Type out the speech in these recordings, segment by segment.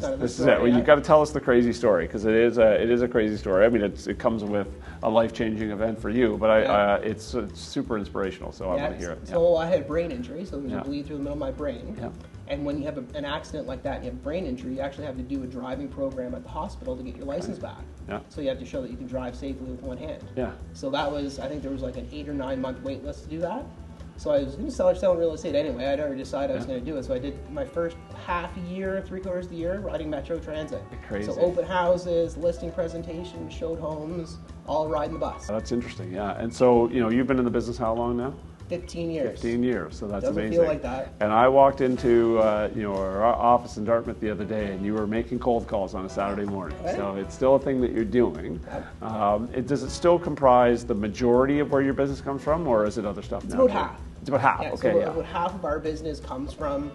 This is it. Well, you've got to tell us the crazy story, because it is a crazy story. I mean, it comes with a life-changing event for you, but it's super inspirational. So I want to hear it. So I had a brain injury, so there was a bleed through the middle of my brain. Yeah. And when you have an accident like that and you have a brain injury, you actually have to do a driving program at the hospital to get your license back. Yeah. So you have to show that you can drive safely with one hand. Yeah. So that was, I think there was like an 8 or 9 month wait list to do that. So I was going to start selling real estate anyway. I'd already decided I was going to do it. So I did my first half a year, 3/4 of the year, riding Metro Transit. Crazy. So open houses, listing presentations, showed homes, all riding the bus. That's interesting, yeah. And so, you've been in the business how long now? 15 years. 15 years, so that's Doesn't amazing. feel like that. And I walked into our office in Dartmouth the other day, and you were making cold calls on a Saturday morning. Right. So it's still a thing that you're doing. Does it still comprise the majority of where your business comes from, or is it other stuff now? It's about half. It's about half, Yeah, okay. so about half of our business comes from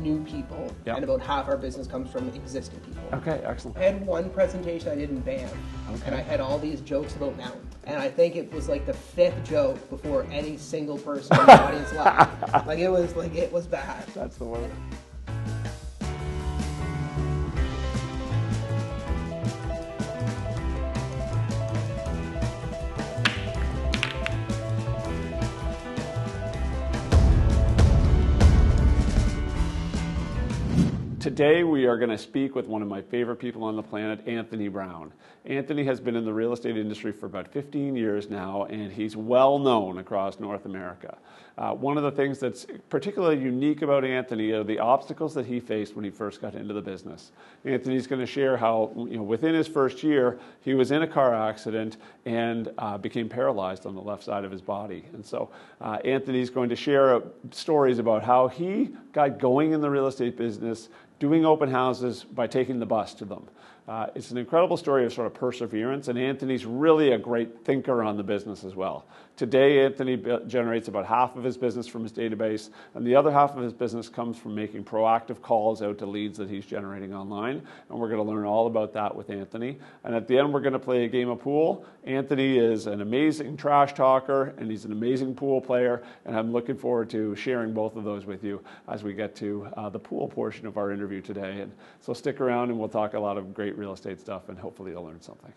new people, and about half our business comes from existing people. Okay, excellent. I had one presentation I did in Banff, and I had all these jokes about mountains. And I think it was like the 5th joke before any single person in the audience laughed. It was bad. That's the one. Today we are going to speak with one of my favorite people on the planet, Anthony Brown. Anthony has been in the real estate industry for about 15 years now, and he's well known across North America. One of the things that's particularly unique about Anthony are the obstacles that he faced when he first got into the business. Anthony's going to share how, within his first year, he was in a car accident and became paralyzed on the left side of his body. And so Anthony's going to share stories about how he got going in the real estate business, doing open houses by taking the bus to them. It's an incredible story of sort of perseverance, and Anthony's really a great thinker on the business as well. Today, Anthony generates about half of his business from his database, and the other half of his business comes from making proactive calls out to leads that he's generating online, and we're going to learn all about that with Anthony. And at the end, we're going to play a game of pool. Anthony is an amazing trash talker, and he's an amazing pool player, and I'm looking forward to sharing both of those with you as we get to the pool portion of our interview today. And so stick around, and we'll talk a lot of great real estate stuff, and hopefully you'll learn something.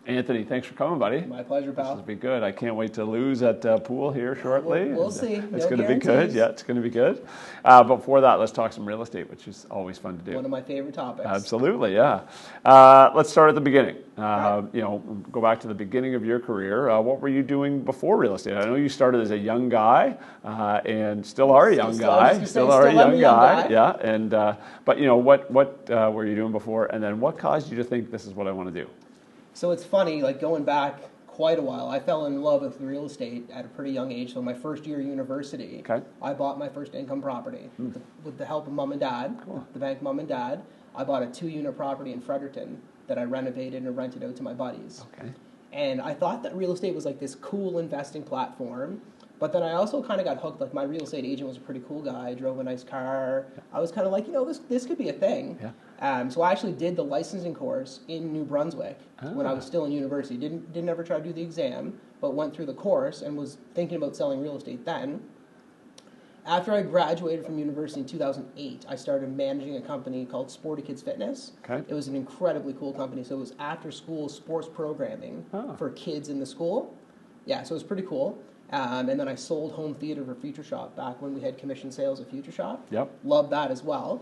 Anthony, thanks for coming, buddy. My pleasure, pal. This will be good. I can't wait to lose at pool here shortly. We'll see. It's going to be good. Yeah, it's going to be good. But before that, let's talk some real estate, which is always fun to do. One of my favorite topics. Absolutely, yeah. Let's start at the beginning. Go back to the beginning of your career. What were you doing before real estate? I know you started as a young guy, and still are a young guy. Still are a young guy. Yeah. And but what were you doing before? And then what caused you to think this is what I want to do? So it's funny, like going back quite a while, I fell in love with real estate at a pretty young age. So my first year of university, I bought my first income property with the help of mom and dad, the bank mom and dad. I bought a 2-unit property in Fredericton that I renovated and rented out to my buddies. Okay. And I thought that real estate was like this cool investing platform. But then I also kind of got hooked. Like my real estate agent was a pretty cool guy, drove a nice car. I was kind of like, this could be a thing. Yeah. So I actually did the licensing course in New Brunswick when I was still in university. Didn't ever try to do the exam, but went through the course and was thinking about selling real estate then. After I graduated from university in 2008, I started managing a company called Sporty Kids Fitness. Okay. It was an incredibly cool company. So it was after-school sports programming for kids in the school. Yeah, so it was pretty cool. And then I sold home theater for Future Shop back when we had commission sales at Future Shop. Yep. Loved that as well.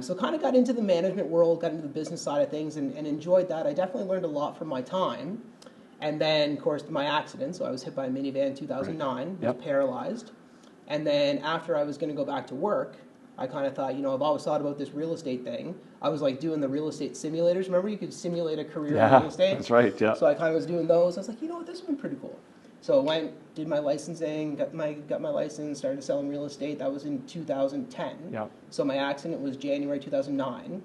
So kind of got into the management world, got into the business side of things, and enjoyed that. I definitely learned a lot from my time. And then, of course, my accident. So I was hit by a minivan in 2009, was paralyzed. And then after I was going to go back to work, I kind of thought, I've always thought about this real estate thing. I was like doing the real estate simulators. Remember, you could simulate a career in real estate? That's right, yeah. So I kind of was doing those. I was like, this would be pretty cool. So I went, did my licensing, got my license, started selling real estate. That was in 2010. Yep. So my accident was January 2009.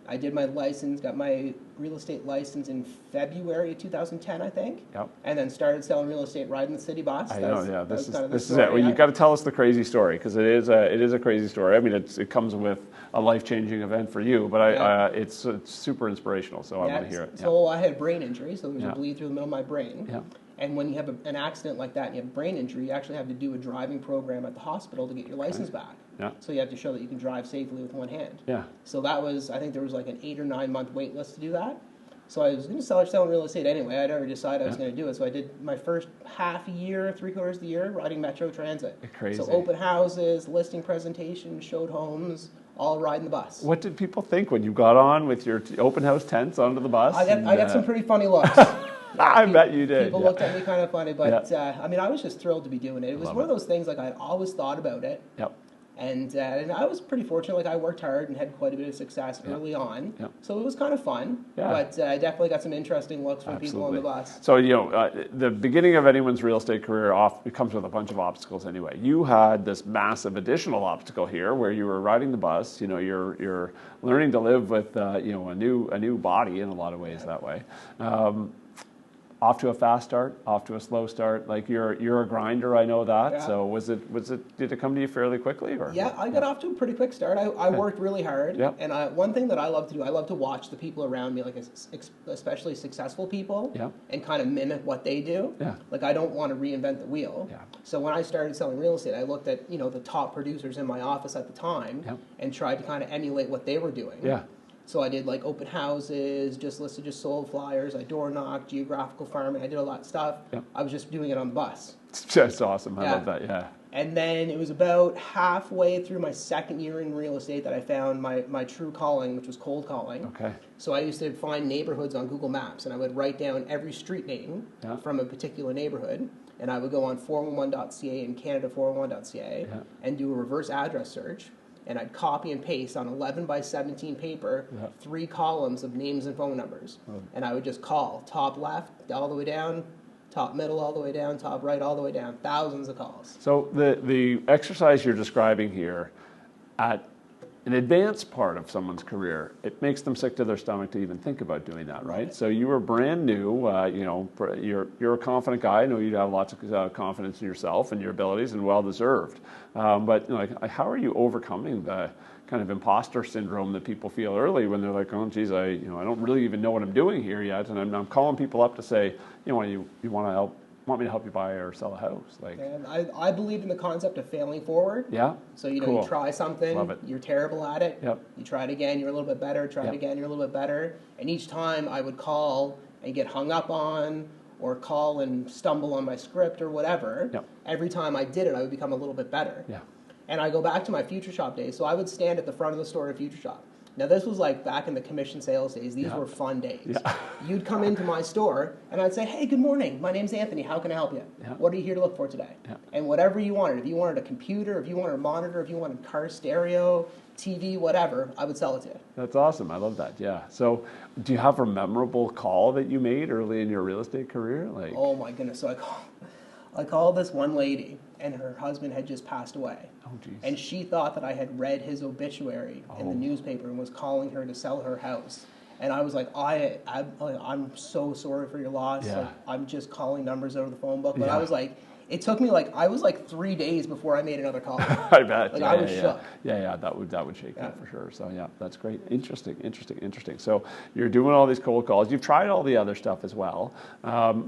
I did my license, got my real estate license in February of 2010, I think. Yep. And then started selling real estate, riding the city bus. This is it. Well, you've got to tell us the crazy story, because it is a crazy story. I mean, it comes with a life-changing event for you, but it's super inspirational. So I want to hear it. So I had a brain injury, so there was a bleed through the middle of my brain. Yeah. And when you have an accident like that and you have a brain injury, you actually have to do a driving program at the hospital to get your license back. Yeah. So you have to show that you can drive safely with one hand. Yeah. So that was, I think there was like an 8 or 9 month wait list to do that. So I was going to start selling real estate anyway. I'd already decided I was going to do it. So I did my first half a year, 3/4 of the year, riding Metro Transit. Crazy. So open houses, listing presentations, showed homes, all riding the bus. What did people think when you got on with your open house tents onto the bus? I got some pretty funny looks. I bet you did. People looked at me kind of funny, but I mean, I was just thrilled to be doing it. It was one of those things, like, I'd always thought about it. Yep. And I was pretty fortunate. Like, I worked hard and had quite a bit of success early on. Yep. So it was kind of fun. Yeah. But I definitely got some interesting looks from people on the bus. So, the beginning of anyone's real estate career it comes with a bunch of obstacles anyway. You had this massive additional obstacle here where you were riding the bus. You're learning to live with a new body in a lot of ways that way. Off to a fast start, off to a slow start. Like you're a grinder, I know that. Yeah. So did it come to you fairly quickly, or? Yeah, I got off to a pretty quick start. I worked really hard, and one thing that I love to do, I love to watch the people around me, like especially successful people, and kind of mimic what they do. Yeah. Like, I don't want to reinvent the wheel. Yeah. So when I started selling real estate, I looked at the top producers in my office at the time, and tried to kind of emulate what they were doing. Yeah. So I did like open houses, just listed, just sold flyers. I door knocked, geographical farming. I did a lot of stuff. Yep. I was just doing it on the bus. That's awesome. I love that. Yeah. And then it was about halfway through my second year in real estate that I found my true calling, which was cold calling. Okay. So I used to find neighborhoods on Google Maps, and I would write down every street name from a particular neighborhood, and I would go on 411.ca and Canada411.ca and do a reverse address search. And I'd copy and paste on 11 by 17 paper 3 columns of names and phone numbers. And I would just call top left all the way down, top middle all the way down, top right all the way down. Thousands of calls. So the exercise you're describing here, at an advanced part of someone's career, it makes them sick to their stomach to even think about doing that, right? So you were brand new. You're a confident guy. I know you have lots of confidence in yourself and your abilities, and well deserved. But how are you overcoming the kind of imposter syndrome that people feel early when they're like, oh, geez, I don't really even know what I'm doing here yet, and I'm calling people up to say, you want me to help you buy or sell a house? And I believe in the concept of failing forward. Yeah. So you try something, Love it. You're terrible at it. Yep. You try it again, you're a little bit better. Try it again, you're a little bit better. And each time I would call and get hung up on, or call and stumble on my script or whatever. Yep. Every time I did it, I would become a little bit better. Yeah. And I go back to my Future Shop days. So I would stand at the front of the store at Future Shop. Now, this was like back in the commission sales days. These were fun days. Yeah. You'd come into my store, and I'd say, hey, good morning. My name's Anthony. How can I help you? Yeah. What are you here to look for today? Yeah. And whatever you wanted. If you wanted a computer, if you wanted a monitor, if you wanted car stereo, TV, whatever, I would sell it to you. That's awesome. I love that. Yeah. So do you have a memorable call that you made early in your real estate career? Oh, my goodness. So I called this one lady, and her husband had just passed away. Oh, geez. And she thought that I had read his obituary in the newspaper and was calling her to sell her house. And I was like, I'm so sorry for your loss. Yeah. Like, I'm just calling numbers over the phone book. But I was like, it took me I was 3 days before I made another call. I bet. I was shook. Yeah, that would shake you for sure. So yeah, that's great. Interesting. So you're doing all these cold calls. You've tried all the other stuff as well.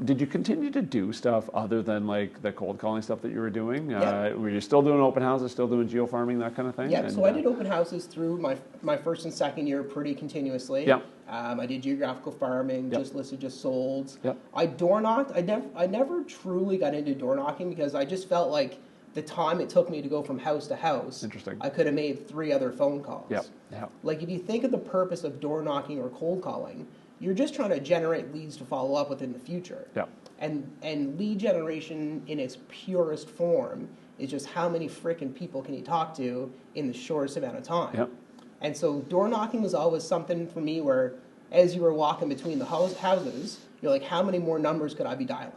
Did you continue to do stuff other than the cold calling stuff that you were doing? Were you still doing open houses, still doing geofarming, that kind of thing? Yeah, so I did open houses through my first and second year pretty continuously. Yeah. I did geographical farming, just listed, just sold. Yep. I door knocked. I never truly got into door knocking because I just felt like the time it took me to go from house to house, I could have made 3 other phone calls. Yep. Yep. Like, if you think of the purpose of door knocking or cold calling, you're just trying to generate leads to follow up with in the future. Yep. And lead generation in its purest form is just how many frickin' people can you talk to in the shortest amount of time. Yep. And so door knocking was always something for me where, as you were walking between the houses, you're like, how many more numbers could I be dialing?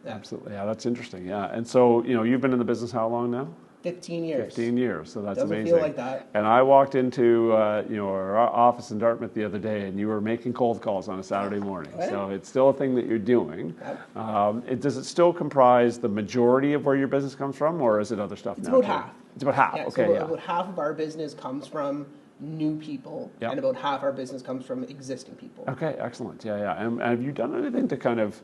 Absolutely. Yeah, that's interesting. Yeah. And so, you've been in the business how long now? 15 years. 15 years. So that's Doesn't amazing. feel like that. And I walked into our office in Dartmouth the other day, and you were making cold calls on a Saturday morning. Right. So it's still a thing that you're doing. Does it still comprise the majority of where your business comes from, or is it other stuff now? It's about half. It's about half. Yeah, Okay. So about half of our business comes from new people, and about half our business comes from existing people. Okay, excellent. Yeah. And have you done anything to kind of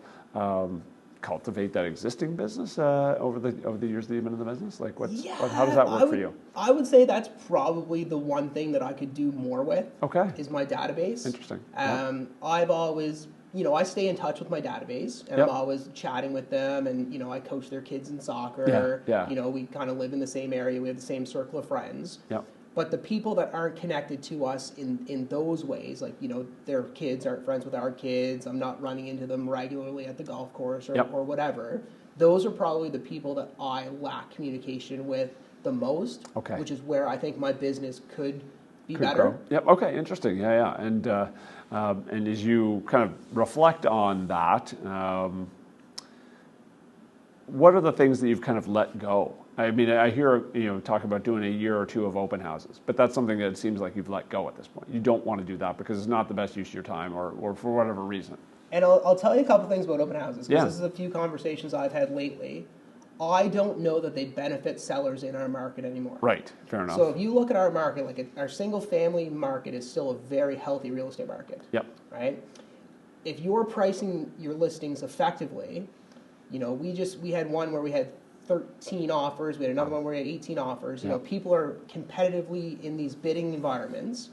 cultivate that existing business over the years that you've been in the business? Like, how does that work for you? I would say that's probably the one thing that I could do more with. Okay. Is my database. Interesting. I've always, I stay in touch with my database, and I'm always chatting with them, and I coach their kids in soccer. We kind of live in the same area. We have the same circle of friends. Yep. But the people that aren't connected to us in those ways, like, their kids aren't friends with our kids, I'm not running into them regularly at the golf course or whatever, those are probably the people that I lack communication with the most, which is where I think my business could be better. Grow. Yep, okay, interesting, yeah. And as you kind of reflect on that, what are the things that you've kind of let go? I mean, I hear talk about doing a year or two of open houses, but that's something that it seems like you've let go at this point. You don't want to do that because it's not the best use of your time, or for whatever reason. And I'll tell you a couple things about open houses, because this is a few conversations I've had lately. I don't know that they benefit sellers in our market anymore. Right, fair enough. So if you look at our market, like our single family market is still a very healthy real estate market. Yep. Right? If you're pricing your listings effectively, we had one where we had 13 offers. We had another one where we had 18 offers. People are competitively in these bidding environments,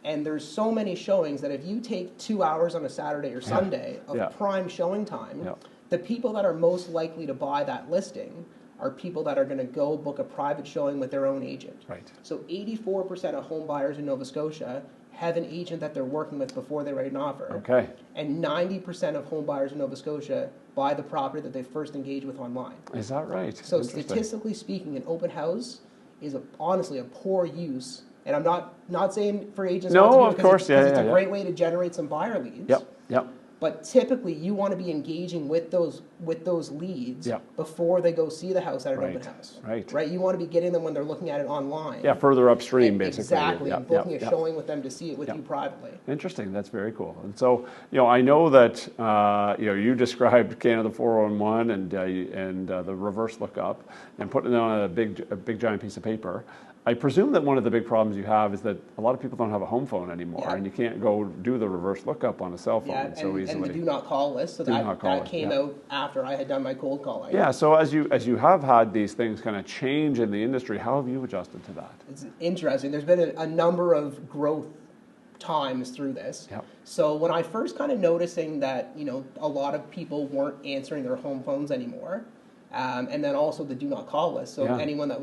and there's so many showings that if you take 2 hours on a Saturday or Sunday of prime showing time, the people that are most likely to buy that listing are people that are going to go book a private showing with their own agent. Right. So 84% of home buyers in Nova Scotia have an agent that they're working with before they write an offer. Okay. And 90% of home buyers in Nova Scotia buy the property that they first engage with online. Is that right? So statistically speaking, an open house is honestly a poor use. And I'm not saying for agents not to do it, of course, it's a great way to generate some buyer leads. Yep. But typically, you want to be engaging with those leads before they go see the house at an open house. Right. You want to be getting them when they're looking at it online. Yeah, further upstream, basically. Exactly. And booking a showing with them to see it with you privately. Interesting. That's very cool. And so, I know that you described Canada 411 and the reverse lookup and putting it on a big giant piece of paper. I presume that one of the big problems you have is that a lot of people don't have a home phone anymore, and you can't go do the reverse lookup on a cell phone so easily. And the do not call list, so that came out after I had done my cold calling. Yeah, so as you have had these things kind of change in the industry, how have you adjusted to that? It's interesting. There's been a number of growth times through this. Yep. So when I first kind of noticing that, a lot of people weren't answering their home phones anymore, and then also the do not call list. So anyone that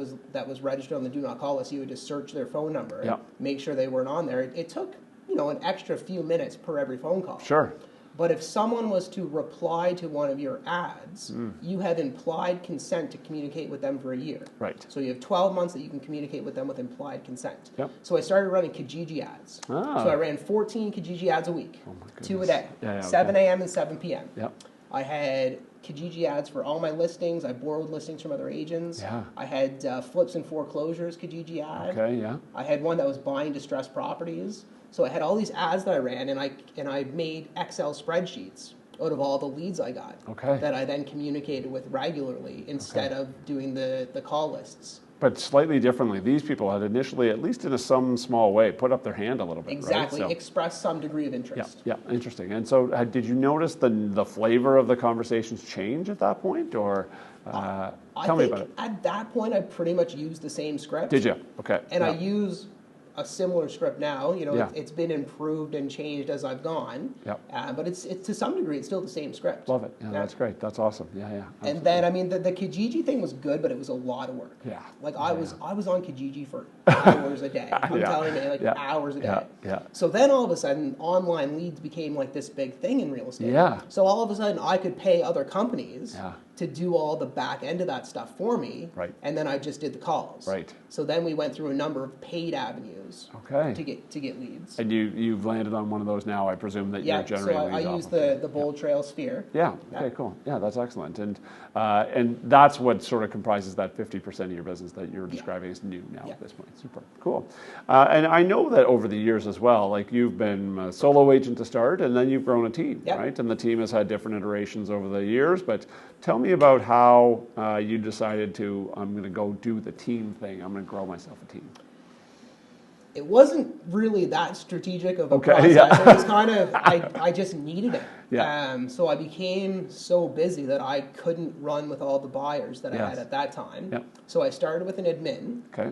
was registered on the do not call list, you would just search their phone number and make sure they weren't on there. It took an extra few minutes per every phone call. Sure. But if someone was to reply to one of your ads, you have implied consent to communicate with them for a year. Right. So you have 12 months that you can communicate with them with implied consent. Yep. So I started running Kijiji ads. Ah. So I ran 14 Kijiji ads a week, 2 a day, 7 a.m. and 7 p.m. Yep. I had Kijiji ads for all my listings. I borrowed listings from other agents. Yeah. I had flips and foreclosures Kijiji ad. Okay, yeah. I had one that was buying distressed properties. So I had all these ads that I ran, and I made Excel spreadsheets out of all the leads I got that I then communicated with regularly instead of doing the call lists. But slightly differently, these people had initially, at least in some small way, put up their hand a little bit. Exactly, right? So, express some degree of interest. Yeah, interesting. And so did you notice the flavor of the conversations change at that point? Or tell me about it. At that point, I pretty much used the same script. Did you? Okay. And I use a similar script now. It's been improved and changed as I've gone. Yep. But it's to some degree, it's still the same script. Love it. Yeah, that's great. That's awesome. Yeah. Absolutely. And then, the Kijiji thing was good, but it was a lot of work. Yeah. I was on Kijiji for hours a day. I'm telling you, hours a day. Yeah. So then all of a sudden, online leads became like this big thing in real estate. Yeah. So all of a sudden, I could pay other companies to do all the back end of that stuff for me. Right. And then I just did the calls. Right. So then we went through a number of paid avenues. To get leads. And you've landed on one of those now, I presume, that you're generating leads off of. I use the Bold Trail Sphere. Yeah. Okay. Cool. Yeah, that's excellent. And that's what sort of comprises that 50% of your business that you're describing as new now at this point. Super cool. And I know that over the years as well, like you've been a solo agent to start, and then you've grown a team, right? And the team has had different iterations over the years. But tell me about how you decided I'm going to go do the team thing. I'm going to grow myself a team. It wasn't really that strategic of a Okay, process. yeah. It was kind of, I just needed it. Yeah. So I became so busy that I couldn't run with all the buyers that I had at that time. Yep. So I started with an admin. Okay.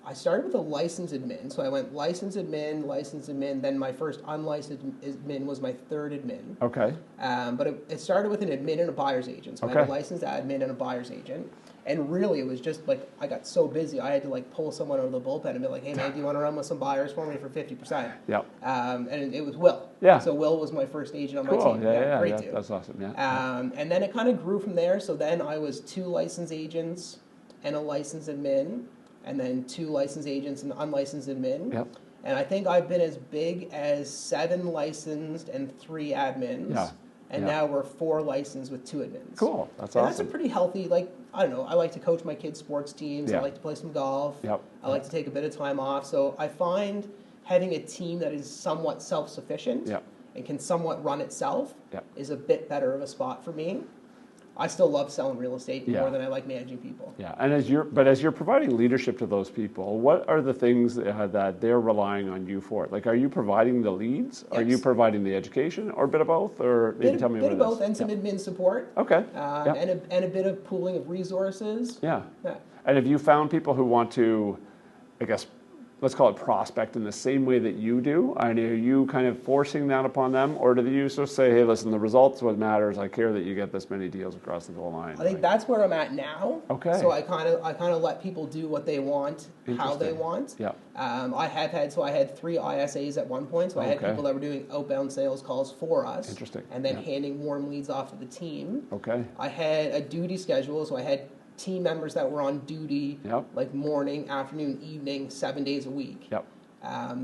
I started with a licensed admin. So I went licensed admin, then my first unlicensed admin was my third admin. Okay. But it started with an admin and a buyer's agent. So I had a licensed admin and a buyer's agent. And really, it was just like, I got so busy, I had to like pull someone out of the bullpen and be like, hey man, do you want to run with some buyers for me for 50%? Yep. And it was Will. Yeah. So Will was my first agent on my team. Great dude. That's awesome, yeah. And then it kind of grew from there. So then I was 2 licensed agents and a licensed admin, and then 2 licensed agents and unlicensed admin. Yep. And I think I've been as big as 7 licensed and 3 admins. Yeah. And now we're 4 licensed with 2 admins. Cool. That's and awesome. That's a pretty healthy, like, I don't know, I like to coach my kids' sports teams. I like to play some golf. Yep. I like to take a bit of time off. So I find having a team that is somewhat self-sufficient and can somewhat run itself is a bit better of a spot for me. I still love selling real estate more than I like managing people. Yeah, and as you're providing leadership to those people, what are the things that they're relying on you for? Like, are you providing the leads? Yes. Are you providing the education, or a bit of both? Or maybe tell me what it is. A bit of both, and some admin support. Okay. And a bit of pooling of resources. Yeah. And have you found people who want to, I guess, let's call it prospect in the same way that you do? And are you kind of forcing that upon them, or do you sort of say, hey, listen, the result's what matters. I care that you get this many deals across the goal line. I think that's where I'm at now. Okay. So I kind of let people do what they want, how they want. Yeah. I had 3 ISAs at one point. So I had people that were doing outbound sales calls for us. Interesting. And then handing warm leads off to the team. Okay. I had a duty schedule, so I had team members that were on duty, like morning, afternoon, evening, 7 days a week. Yep.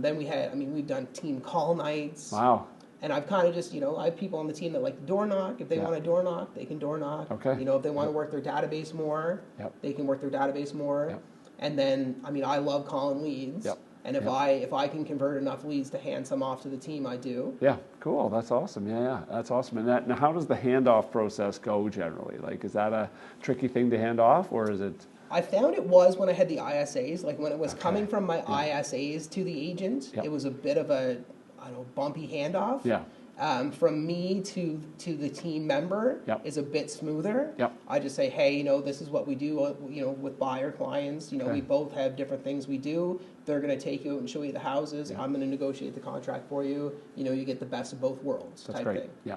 Then we've done team call nights. Wow. And I've kind of just, I have people on the team that like to door knock. If they want to door knock, they can door knock. Okay. If they want to work their database more, they can work their database more. Yep. And then, I love calling leads. Yep. And if I can convert enough leads to hand some off to the team, I do. Yeah, cool. That's awesome. Yeah, that's awesome. And now, how does the handoff process go generally? Like, is that a tricky thing to hand off, or is it? I found it was when I had the ISAs. Like when it was coming from my ISAs to the agent, it was a bit of a, bumpy handoff. Yeah. From me to the team member is a bit smoother. Yep. I just say, hey, this is what we do. With buyer clients. We both have different things we do. They're going to take you out and show you the houses. I'm going to negotiate the contract for you. You get the best of both worlds. That's type great. Thing. Yeah.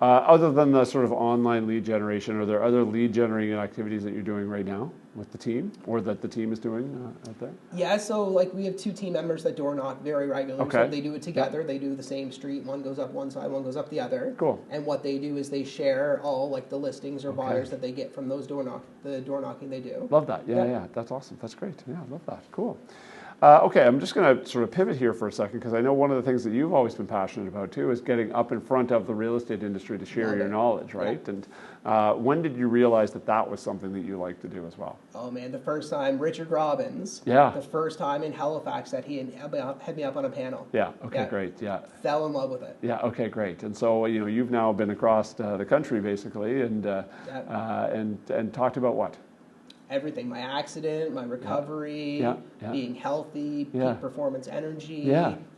Other than the sort of online lead generation, are there other lead generating activities that you're doing right now with the team, or that the team is doing out there? Yeah. So we have 2 team members that door knock very regularly. Okay. So they do it together. Yep. They do the same street. One goes up one side, one goes up the other. Cool. And what they do is they share all the listings or buyers that they get from those the door knocking they do. Love that. Yeah. That's awesome. That's great. Yeah, love that. Cool. Okay, I'm just going to sort of pivot here for a second, because I know one of the things that you've always been passionate about too is getting up in front of the real estate industry to share your knowledge, right? Yeah. And when did you realize that was something that you like to do as well? Oh man, the first time, Richard Robbins. Yeah. The first time in Halifax that he had me up on a panel. Yeah. Okay. Great. Yeah. Fell in love with it. Yeah. Okay. Great. And so you've now been across the country basically, and talked about what? Everything, my accident, my recovery, being healthy, peak performance energy,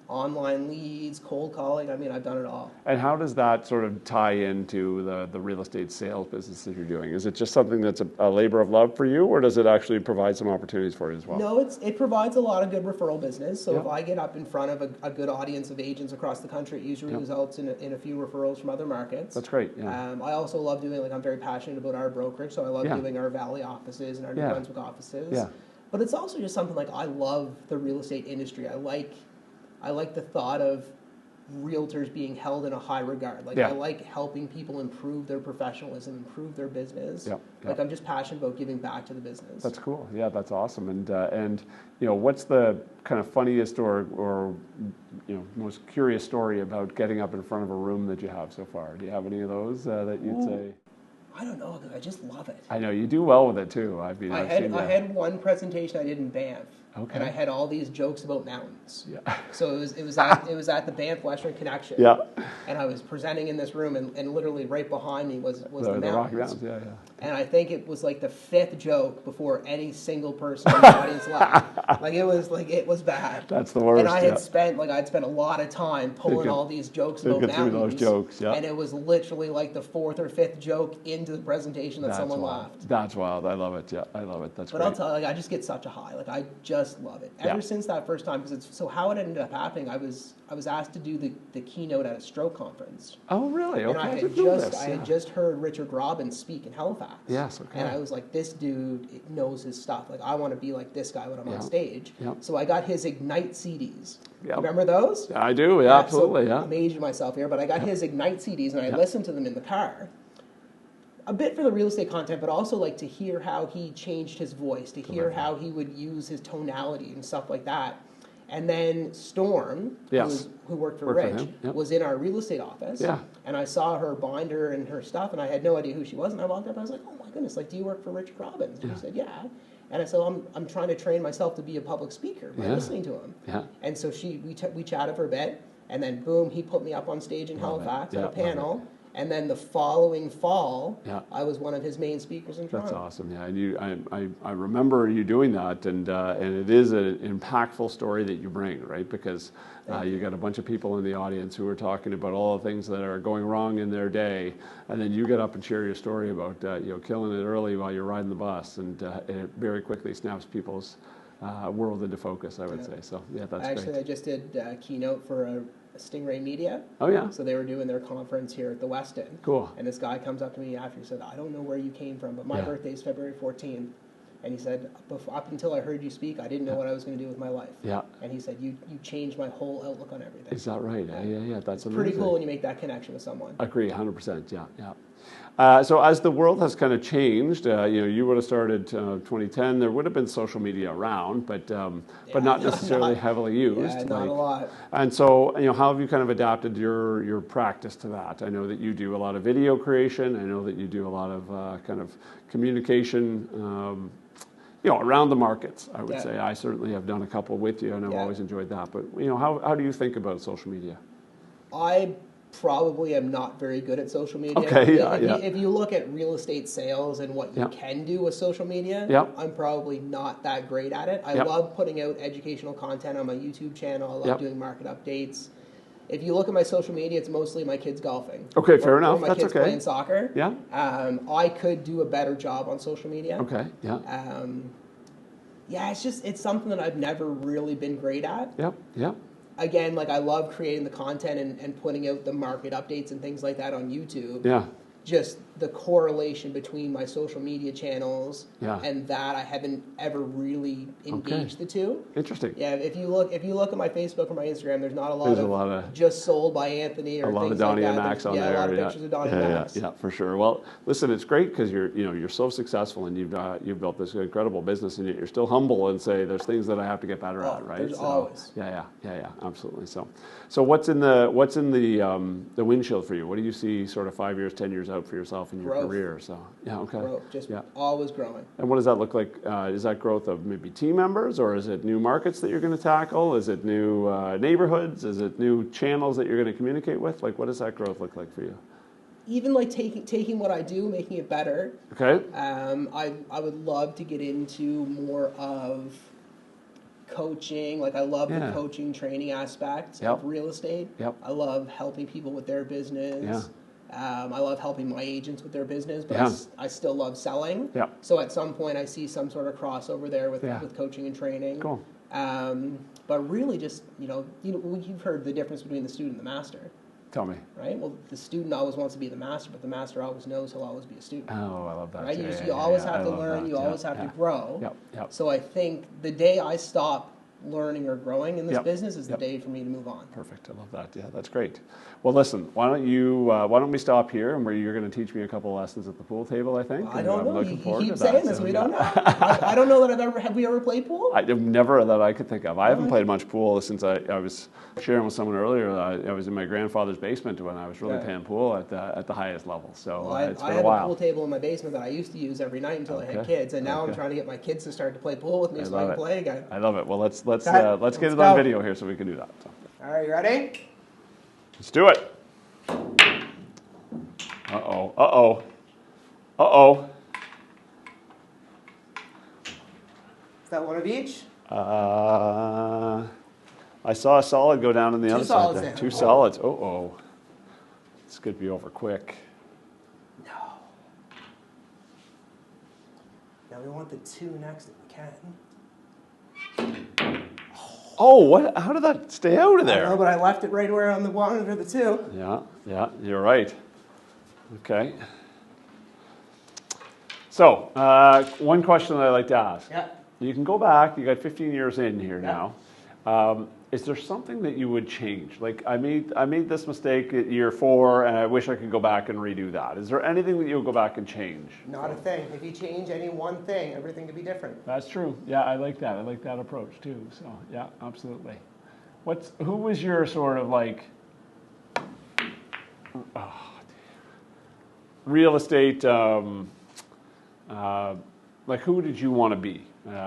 online leads, cold calling. I've done it all. And how does that sort of tie into the real estate sales business that you're doing? Is it just something that's a labor of love for you, or does it actually provide some opportunities for you as well? No, it provides a lot of good referral business. So if I get up in front of a good audience of agents across the country, it usually results in a few referrals from other markets. That's great. Yeah. I also love doing, I'm very passionate about our brokerage, so I love doing our Valley offices and our New Brunswick offices. Yeah. But it's also just something I love the real estate industry. I like the thought of realtors being held in a high regard. I like helping people improve their professionalism, improve their business. I'm just passionate about giving back to the business. That's cool. Yeah, that's awesome. And what's the kind of funniest or most curious story about getting up in front of a room that you have so far? Do you have any of those that you'd say? I don't know. I just love it. I know you do well with it too. I had one presentation I did in Banff. Okay. And I had all these jokes about mountains. Yeah. So it was at the Banff Western Connection. Yeah. And I was presenting in this room, and literally right behind me was the mountains. Rocky Mountains. Yeah. And I think it was like the 5th joke before any single person in the audience laughed. It was bad. That's the worst. And I'd spent a lot of time pulling all these jokes about mountains. Those jokes, yeah. And it was literally like the 4th or 5th joke into the presentation that someone laughed. That's wild. I love it. Yeah, I love it. That's but great. I'll tell you, I just get such a high. I just love it. Ever since that first time, because so how it ended up happening, I was asked to do the keynote at a stroke conference. Oh, really? Okay. And I had just heard Richard Robbins speak in Halifax. Yes. Okay. And I was like, this dude knows his stuff. I want to be like this guy when I'm on stage. Yeah. So I got his Ignite CDs. Yep. Remember those? I do. Yeah, absolutely. So I'm aging myself here, but I got his Ignite CDs, and I listened to them in the car. A bit for the real estate content, but also to hear how he changed his voice, to hear how he would use his tonality and stuff like that. And then Storm, who worked for Rich, was in our real estate office. Yeah. And I saw her binder and her stuff, and I had no idea who she was. And I walked up, and I was like, "Oh my goodness! Do you work for Richard Robbins?" And she said, "Yeah." And I said, "I'm trying to train myself to be a public speaker by listening to him." Yeah. And so we chatted for a bit, and then boom, he put me up on stage in Halifax at a panel. And then the following fall, I was one of his main speakers in Toronto. That's awesome. Yeah, and I remember you doing that, and it is an impactful story that you bring, right? Because you got a bunch of people in the audience who are talking about all the things that are going wrong in their day, and then you get up and share your story about killing it early while you're riding the bus, and it very quickly snaps people's world into focus, I would say. So that's great. Actually, I just did a keynote for Stingray Media. Oh, yeah. So they were doing their conference here at the West End. Cool. And this guy comes up to me after, he said, "I don't know where you came from, but my birthday is February 14th. And he said, up until I heard you speak, I didn't know what I was going to do with my life." Yeah. And he said, you changed my whole outlook on everything. Is that right? Yeah. That's amazing. Pretty cool when you make that connection with someone. Agree, 100%. Yeah. So as the world has kind of changed, you would have started 2010. There would have been social media around, but not necessarily heavily used. Yeah, not a lot. And so, how have you kind of adapted your practice to that? I know that you do a lot of video creation. I know that you do a lot of kind of communication. Around the markets, I would say. I certainly have done a couple with you, and I've always enjoyed that. But how do you think about social media? I probably am not very good at social media. Okay, If you look at real estate sales and what you can do with social media, I'm probably not that great at it. I love putting out educational content on my YouTube channel. I love doing market updates. If you look at my social media, it's mostly my kids golfing. Okay, fair enough. Or my kids playing soccer. Yeah. I could do a better job on social media. Okay. Yeah. It's something that I've never really been great at. Yep. Again, I love creating the content and putting out the market updates and things like that on YouTube. Yeah. Just the correlation between my social media channels and that, I haven't ever really engaged the two. Interesting. Yeah, if you look at my Facebook or my Instagram, there's not a lot of just sold by Anthony or a lot things of Donnie like that. and Max on there. A lot of pictures of Donnie and Max. Yeah, for sure. Well, listen, it's great because you're so successful and you've built this incredible business, and yet you're still humble and say there's things that I have to get better at, right? There's always. Yeah, absolutely. So what's in the windshield for you? What do you see sort of 5 years, 10 years out for yourself in your career? So Always growing. And what does that look like? Is that growth of maybe team members, or is it new markets that you're going to tackle? Is it new neighborhoods? Is it new channels that you're going to communicate with? What does that growth look like for you? Even taking what I do, making it better. Okay. I would love to get into more of coaching. I love the coaching training aspect of real estate. Yep. I love helping people with their business. Yeah. I love helping my agents with their business, but I still love selling. Yeah. So at some point, I see some sort of crossover there with coaching and training. Cool. But really, just you've heard the difference between the student and the master. Tell me. Right. Well, the student always wants to be the master, but the master always knows he'll always be a student. Oh, I love that. Right. You always have to learn. You always have to grow. Yep. So I think the day I stop learning or growing in this business is the day for me to move on. Perfect. I love that. Yeah, that's great. Well, listen, why don't we stop here, and where you're going to teach me a couple of lessons at the pool table, I think. I don't know. You keep saying this. We don't know. I don't know that have we ever played pool? I've never that I could think of. I haven't played much pool since I was sharing with someone earlier. I was in my grandfather's basement when I was really playing pool at the highest level. So it's been a while. I had a pool table in my basement that I used to use every night until I had kids, and now I'm trying to get my kids to start to play pool with me so I can play again. I love it. Well, let's get it on video here so we can do that. So. All right, you ready? Let's do it. Uh-oh. Uh-oh. Uh-oh. Is that one of each? I saw a solid go down on the other side there. Down. Two solids. Uh-oh. This could be over quick. No. Now we want the two next if we can. Oh, what? How did that stay out of there? I don't know, but I left it right where on the one under the two. Yeah, you're right. Okay. So, one question that I like to ask. Yeah. You can go back, you got 15 years in here now. Is there something that you would change? Like, I made this mistake at year 4, and I wish I could go back and redo that. Is there anything that you would go back and change? Not a thing. If you change any one thing, everything could be different. That's true. Yeah, I like that. I like that approach too. So, yeah, absolutely. Who was your sort of like real estate? Like, who did you want to be?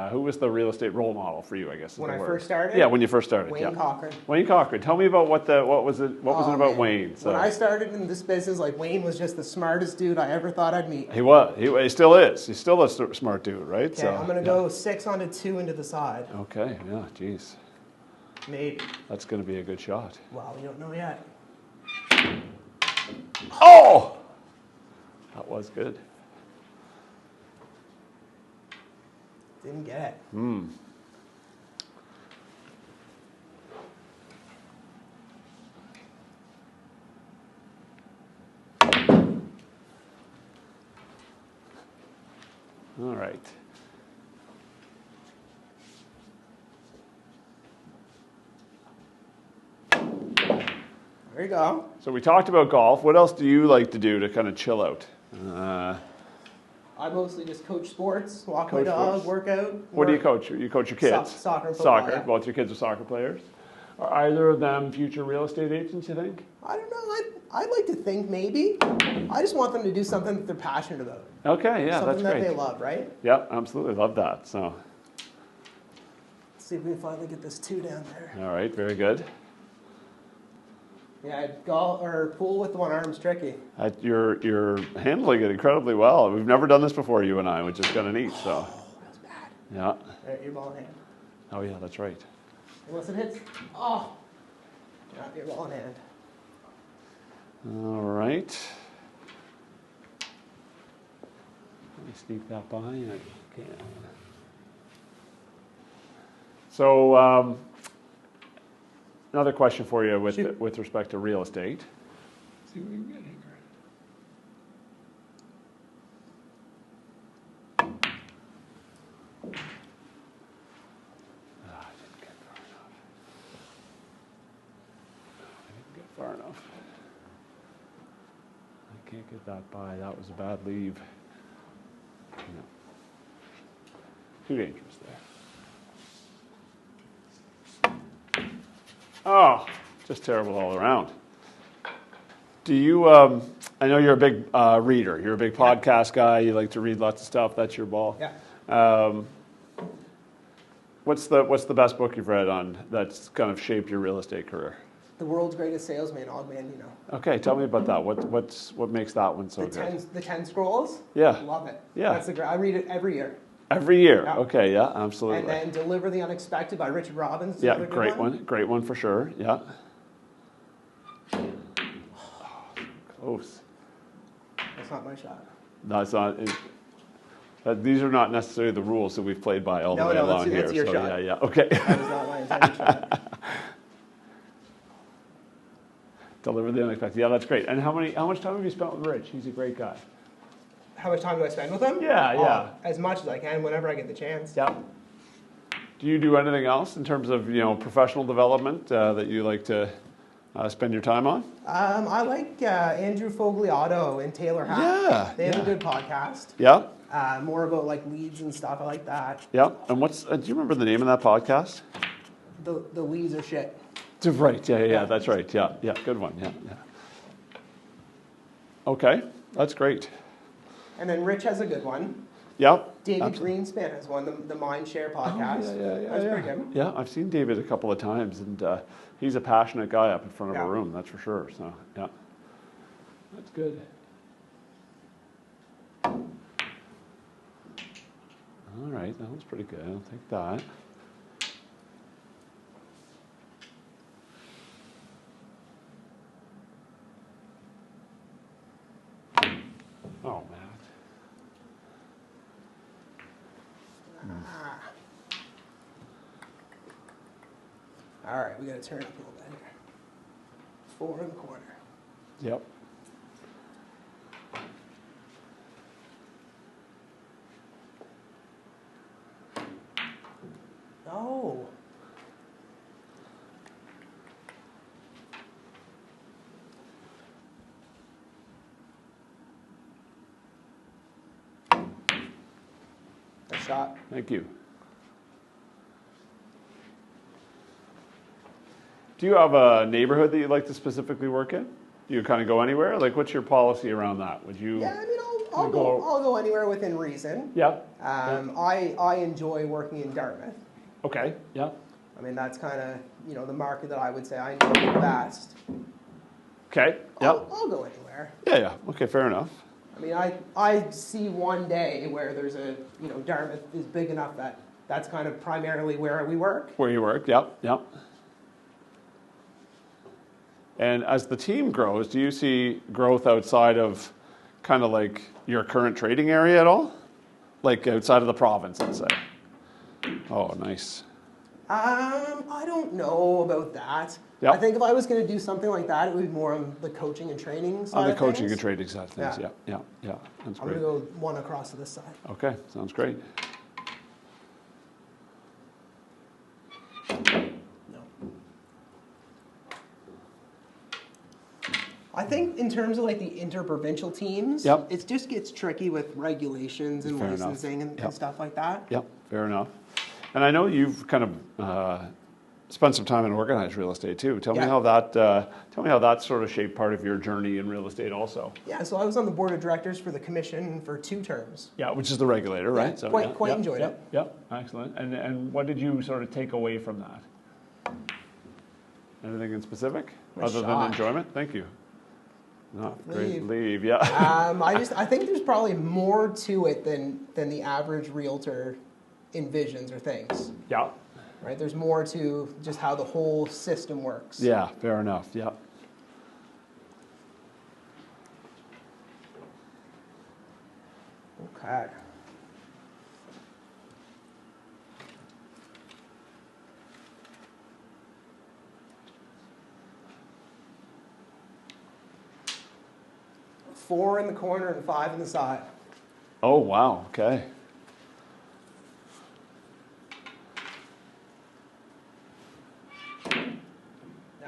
Who was the real estate role model for you? I guess. When I first started. Yeah, when you first started. Wayne Cochran. Wayne Cochran. Tell me about what was it about Wayne? So. When I started in this business, like Wayne was just the smartest dude I ever thought I'd meet. He was. He still is. He's still a smart dude, right? Okay, so, I'm gonna go 6 onto 2 into the side. Okay. Yeah. Jeez. Maybe. That's gonna be a good shot. Well, we don't know yet. Oh, that was good. Didn't get it. All right. There you go. So we talked about golf. What else do you like to do to kind of chill out? I mostly just coach sports, walk my dog, work out. What do you coach? You coach your kids? Soccer and football. Soccer. Yeah. Both your kids are soccer players. Are either of them future real estate agents, you think? I don't know. I'd like to think maybe. I just want them to do something that they're passionate about. Okay, yeah, something that's great. Something that they love, right? Yeah, absolutely. Love that. So. Let's see if we can finally get this 2 down there. All right, very good. Yeah, golf or pool with one arm's tricky. You're handling it incredibly well. We've never done this before, you and I, which is kind of neat. So. Oh, that was bad. Yeah. All right, your ball in hand. Oh yeah, that's right. Unless it hits. Oh. Yeah, your ball in hand. All right. Let me sneak that by. I can. So. Another question for you with respect to real estate. Let's see what we can get here. I didn't get far enough. I can't get that by. That was a bad leave. No. Too dangerous there. Oh, just terrible all around. Do you, I know you're a big reader. You're a big podcast guy. You like to read lots of stuff. That's your ball. Yeah. What's the best book you've read on that's kind of shaped your real estate career? The World's Greatest Salesman, Og Mandino. Okay, tell me about that. What makes that one so good? The 10 Scrolls? Yeah. Love it. Yeah. I read it every year. Every year. Yeah. Okay, yeah, absolutely. And then Deliver the Unexpected by Richard Robbins. Yeah, great one. Great one for sure. Yeah. Close. That's not my shot. No, it's not. These are not necessarily the rules that we've played by all the way along here. That's your shot. Yeah. Okay. That was not my intended shot. Deliver the Unexpected. Yeah, that's great. And how much time have you spent with Rich? He's a great guy. How much time do I spend with him? Yeah. As much as I can, whenever I get the chance. Yeah. Do you do anything else in terms of professional development that you like to spend your time on? I like Andrew Fogliato and Taylor Hack. Yeah, they have a good podcast. Yeah. More about like leads and stuff. I like that. Yeah. And do you remember the name of that podcast? The leads are shit. Right. Yeah. That's right. Yeah. Good one. Yeah. Okay, that's great. And then Rich has a good one. Yep. David Greenspan has one, the Mindshare podcast. Yeah. That's pretty good. Yeah, I've seen David a couple of times, and he's a passionate guy up in front of a room, that's for sure. So, yeah. That's good. All right, that was pretty good. I'll take that. Oh, man. All right, we got to turn up a little bit here. 4 in the corner. Yep. Oh. Nice shot. Thank you. Do you have a neighborhood that you'd like to specifically work in? Do you kind of go anywhere? Like, what's your policy around that? Would you? Yeah, I mean, I'll go anywhere within reason. Yeah. I enjoy working in Dartmouth. Okay. Yeah. I mean, that's kind of the market that I would say I know the best. Okay. Yeah. I'll go anywhere. Yeah. Okay. Fair enough. I mean, I see one day where there's Dartmouth is big enough that that's kind of primarily where we work. Where you work. Yep. And as the team grows, do you see growth outside of kind of like your current trading area at all? Like outside of the province, let's say. Oh, nice. I don't know about that. Yep. I think if I was going to do something like that, it would be more on the coaching and training side. On the of coaching things. and trading side of things. Yeah. That's I'm great. going to go one across to this side. Okay, sounds great. No. I think in terms of like the interprovincial teams, it just gets tricky with regulations and licensing and stuff like that. Yep, fair enough. And I know you've kind of spent some time in organized real estate too. Tell me how that sort of shaped part of your journey in real estate also. Yeah, so I was on the board of directors for the commission for 2 terms. Yeah, which is the regulator, right? Yeah, so quite enjoyed it. Yep, excellent. And what did you sort of take away from that? Anything in specific other than enjoyment? Thank you. No, great leave. Yeah. I think there's probably more to it than the average realtor envisions or thinks. Yeah. Right? There's more to just how the whole system works. Yeah, fair enough. Yeah. Okay. Four in the corner and 5 in the side. Oh, wow. Okay.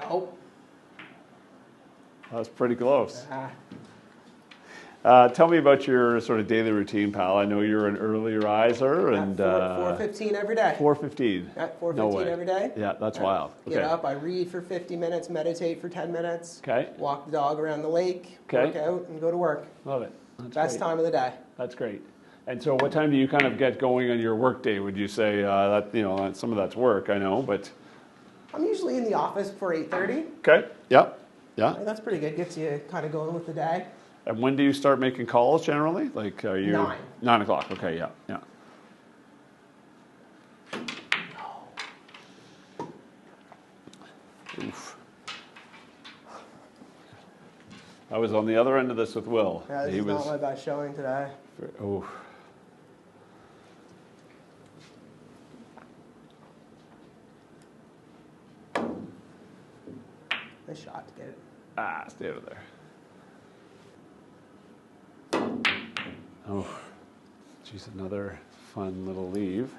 Nope. That's pretty close. Tell me about your sort of daily routine, pal. I know you're an early riser. And 4:15 every day. 4:15? At 4:15 every day. Yeah, that's wild. Okay. Get up, I read for 50 minutes, meditate for 10 minutes. Okay. Walk the dog around the lake, work out, and go to work. Love it. That's Best time of the day. That's great. And so what time do you kind of get going on your work day? Would you say that some of that's work, I know, but... I'm usually in the office for 8:30. Okay. Yeah. That's pretty good. Gets you kind of going with the day. And when do you start making calls generally? Like, are you... 9. 9 o'clock. Okay, yeah. Oof. I was on the other end of this with Will. Yeah, this is not my best showing today. Oh. Nice shot to get it. Stay out of there. Oh, geez, another fun little leave.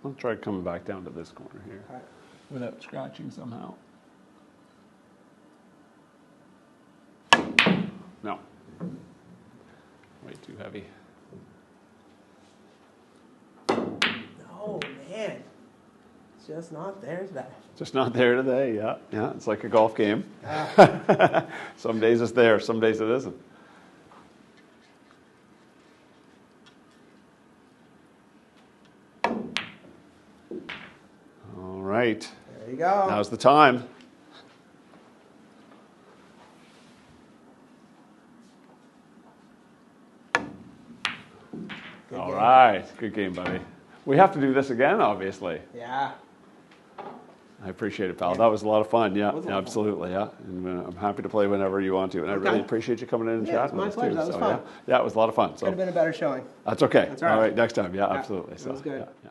I'll try coming back down to this corner here Okay. without scratching somehow. No. Way too heavy. Oh, man. It's just not there today. Just not there today, yeah. Yeah, it's like a golf game. Some days it's there, some days it isn't. All right. There you go. Now's the time. All right. Good game, buddy. We have to do this again, obviously. Yeah. I appreciate it, pal. That was a lot of fun. Yeah, absolutely. Yeah, and I'm happy to play whenever you want to. And I really appreciate you coming in and chatting with us too. It's my pleasure. That was fun. Yeah, it was a lot of fun. So could have been a better showing. that's okay. That's all right. Next time. Yeah, absolutely. That was good. Yeah.